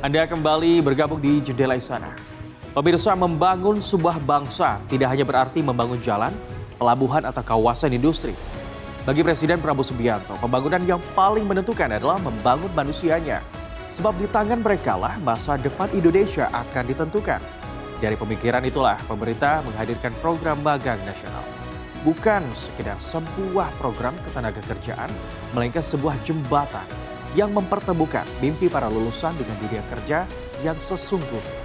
Anda kembali bergabung di Jendela Istana. Pemirsa, membangun sebuah bangsa tidak hanya berarti membangun jalan, pelabuhan atau kawasan industri. Bagi Presiden Prabowo Subianto, pembangunan yang paling menentukan adalah membangun manusianya. Sebab di tangan mereka lah masa depan Indonesia akan ditentukan. Dari pemikiran itulah pemerintah menghadirkan program magang nasional. Bukan sekedar sebuah program ketenagakerjaan, melainkan sebuah jembatan yang mempertemukan mimpi para lulusan dengan dunia kerja yang sesungguhnya.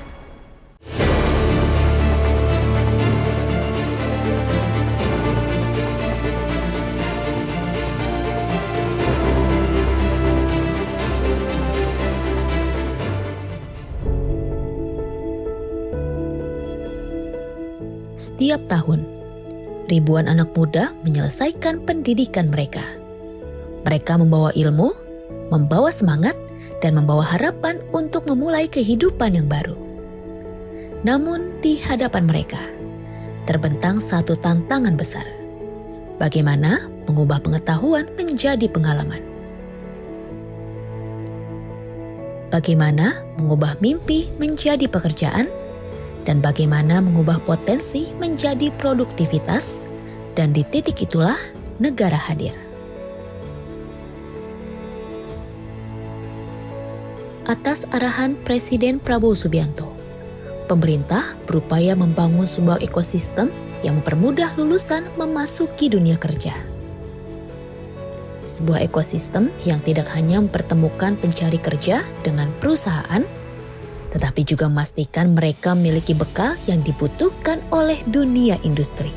Setiap tahun, ribuan anak muda menyelesaikan pendidikan mereka. Mereka membawa ilmu, membawa semangat, dan membawa harapan untuk memulai kehidupan yang baru. Namun di hadapan mereka, terbentang satu tantangan besar. Bagaimana mengubah pengetahuan menjadi pengalaman? Bagaimana mengubah mimpi menjadi pekerjaan? Dan bagaimana mengubah potensi menjadi produktivitas, dan di titik itulah negara hadir. Atas arahan Presiden Prabowo Subianto, pemerintah berupaya membangun sebuah ekosistem yang mempermudah lulusan memasuki dunia kerja. Sebuah ekosistem yang tidak hanya mempertemukan pencari kerja dengan perusahaan, tetapi juga memastikan mereka memiliki bekal yang dibutuhkan oleh dunia industri.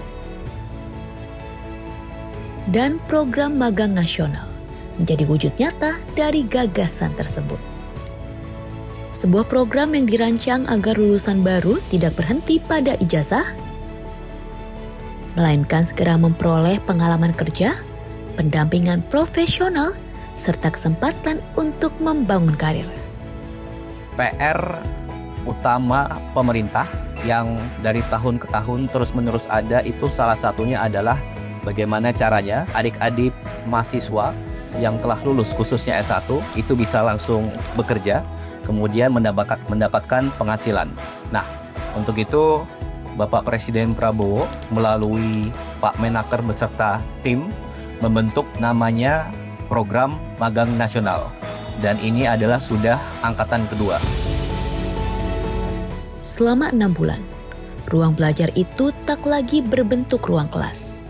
Dan program magang nasional menjadi wujud nyata dari gagasan tersebut. Sebuah program yang dirancang agar lulusan baru tidak berhenti pada ijazah, melainkan segera memperoleh pengalaman kerja, pendampingan profesional, serta kesempatan untuk membangun karir. PR utama pemerintah yang dari tahun ke tahun terus-menerus ada itu salah satunya adalah bagaimana caranya adik-adik mahasiswa yang telah lulus khususnya S1 itu bisa langsung bekerja, kemudian mendapatkan penghasilan. Nah, untuk itu Bapak Presiden Prabowo melalui Pak Menaker beserta tim membentuk namanya Program Magang Nasional. Dan ini adalah sudah angkatan kedua. Selama 6 bulan, ruang belajar itu tak lagi berbentuk ruang kelas.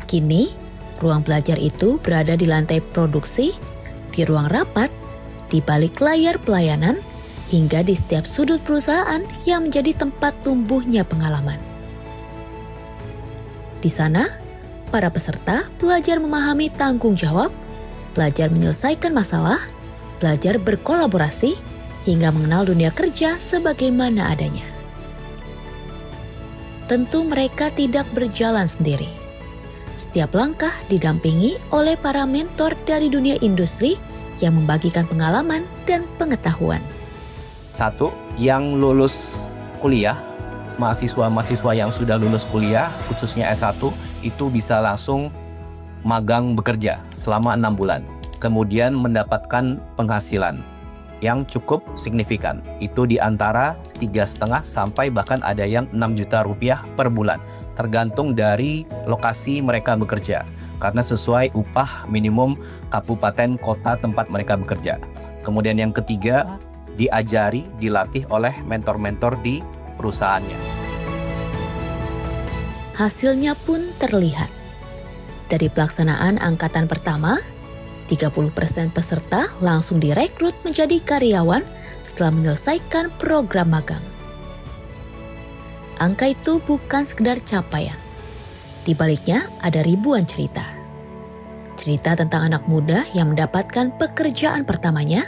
Kini, ruang belajar itu berada di lantai produksi, di ruang rapat, di balik layar pelayanan, hingga di setiap sudut perusahaan yang menjadi tempat tumbuhnya pengalaman. Di sana, para peserta belajar memahami tanggung jawab, belajar menyelesaikan masalah, belajar berkolaborasi, hingga mengenal dunia kerja sebagaimana adanya. Tentu mereka tidak berjalan sendiri. Setiap langkah didampingi oleh para mentor dari dunia industri yang membagikan pengalaman dan pengetahuan. Satu, yang lulus kuliah, mahasiswa-mahasiswa yang sudah lulus kuliah, khususnya S1, itu bisa langsung magang bekerja selama 6 bulan. Kemudian mendapatkan penghasilan yang cukup signifikan. Itu di antara 3,5 sampai bahkan ada yang 6 juta rupiah per bulan. Tergantung dari lokasi mereka bekerja. Karena sesuai upah minimum kabupaten kota tempat mereka bekerja. Kemudian yang ketiga, diajari, dilatih oleh mentor-mentor di perusahaannya. Hasilnya pun terlihat. Dari pelaksanaan angkatan pertama, 30% peserta langsung direkrut menjadi karyawan setelah menyelesaikan program magang. Angka itu bukan sekedar capaian. Di baliknya ada ribuan cerita. Cerita tentang anak muda yang mendapatkan pekerjaan pertamanya,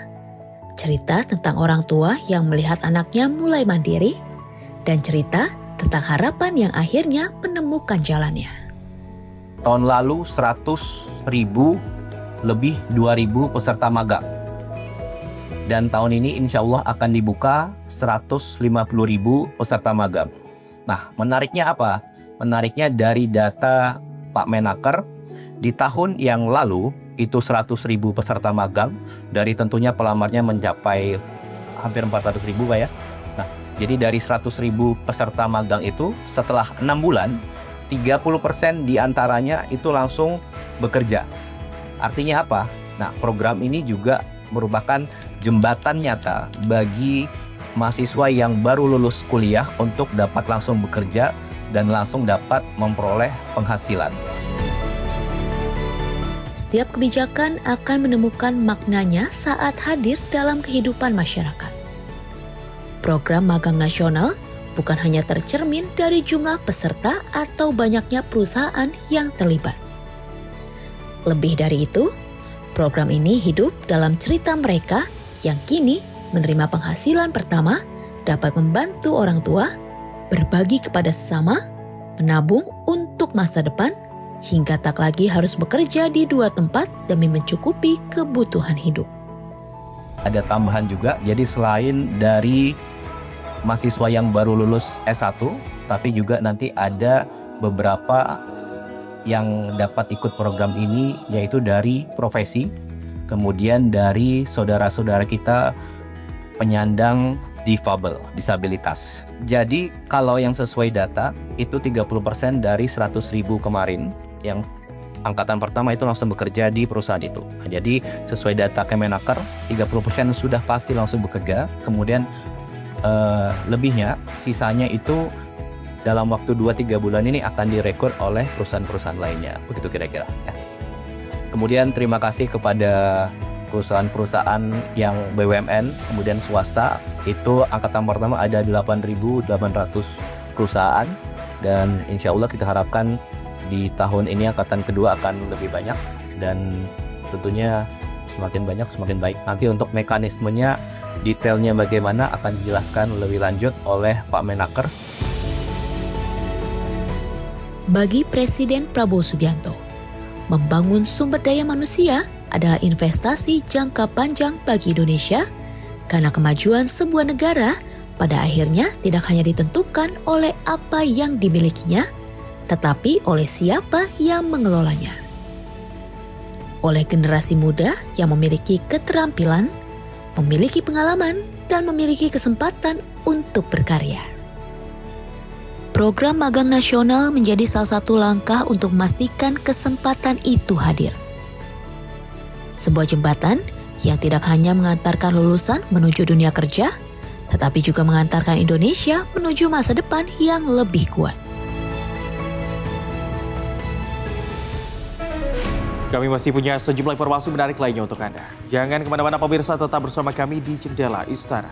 cerita tentang orang tua yang melihat anaknya mulai mandiri, dan cerita tentang harapan yang akhirnya menemukan jalannya. Tahun lalu 100.000 lebih 2.000 peserta magang. Dan tahun ini insya Allah akan dibuka 150.000 peserta magang. Nah, menariknya apa? Menariknya dari data Pak Menaker, di tahun yang lalu itu 100.000 peserta magang, dari tentunya pelamarnya mencapai hampir 400.000 Pak ya. Nah, jadi dari 100.000 peserta magang itu setelah 6 bulan, 30% diantaranya itu langsung bekerja. Artinya apa? Nah, program ini juga merupakan jembatan nyata bagi mahasiswa yang baru lulus kuliah untuk dapat langsung bekerja dan langsung dapat memperoleh penghasilan. Setiap kebijakan akan menemukan maknanya saat hadir dalam kehidupan masyarakat. Program magang nasional bukan hanya tercermin dari jumlah peserta atau banyaknya perusahaan yang terlibat. Lebih dari itu, program ini hidup dalam cerita mereka yang kini menerima penghasilan pertama, dapat membantu orang tua, berbagi kepada sesama, menabung untuk masa depan, hingga tak lagi harus bekerja di 2 tempat demi mencukupi kebutuhan hidup. Ada tambahan juga, jadi selain dari mahasiswa yang baru lulus S1, tapi juga nanti ada beberapa yang dapat ikut program ini, yaitu dari profesi, kemudian dari saudara-saudara kita penyandang disabilitas. Jadi kalau yang sesuai data itu 30% dari 100.000 kemarin yang angkatan pertama itu langsung bekerja di perusahaan itu. Jadi sesuai data Kemenaker 30% sudah pasti langsung bekerja, kemudian lebihnya sisanya itu dalam waktu 2-3 bulan ini akan direkrut oleh perusahaan-perusahaan lainnya. Begitu kira-kira ya. Kemudian terima kasih kepada perusahaan-perusahaan yang BUMN, kemudian swasta, itu angkatan pertama ada 8.800 perusahaan, dan insya Allah kita harapkan di tahun ini angkatan kedua akan lebih banyak, dan tentunya semakin banyak semakin baik. Nanti untuk mekanismenya, detailnya bagaimana akan dijelaskan lebih lanjut oleh Pak Menaker. Bagi Presiden Prabowo Subianto, membangun sumber daya manusia adalah investasi jangka panjang bagi Indonesia, karena kemajuan sebuah negara pada akhirnya tidak hanya ditentukan oleh apa yang dimilikinya, tetapi oleh siapa yang mengelolanya. Oleh generasi muda yang memiliki keterampilan, memiliki pengalaman, dan memiliki kesempatan untuk berkarya. Program magang nasional menjadi salah satu langkah untuk memastikan kesempatan itu hadir. Sebuah jembatan yang tidak hanya mengantarkan lulusan menuju dunia kerja, tetapi juga mengantarkan Indonesia menuju masa depan yang lebih kuat. Kami masih punya sejumlah informasi menarik lainnya untuk Anda. Jangan kemana-mana pemirsa, tetap bersama kami di Jendela Istana.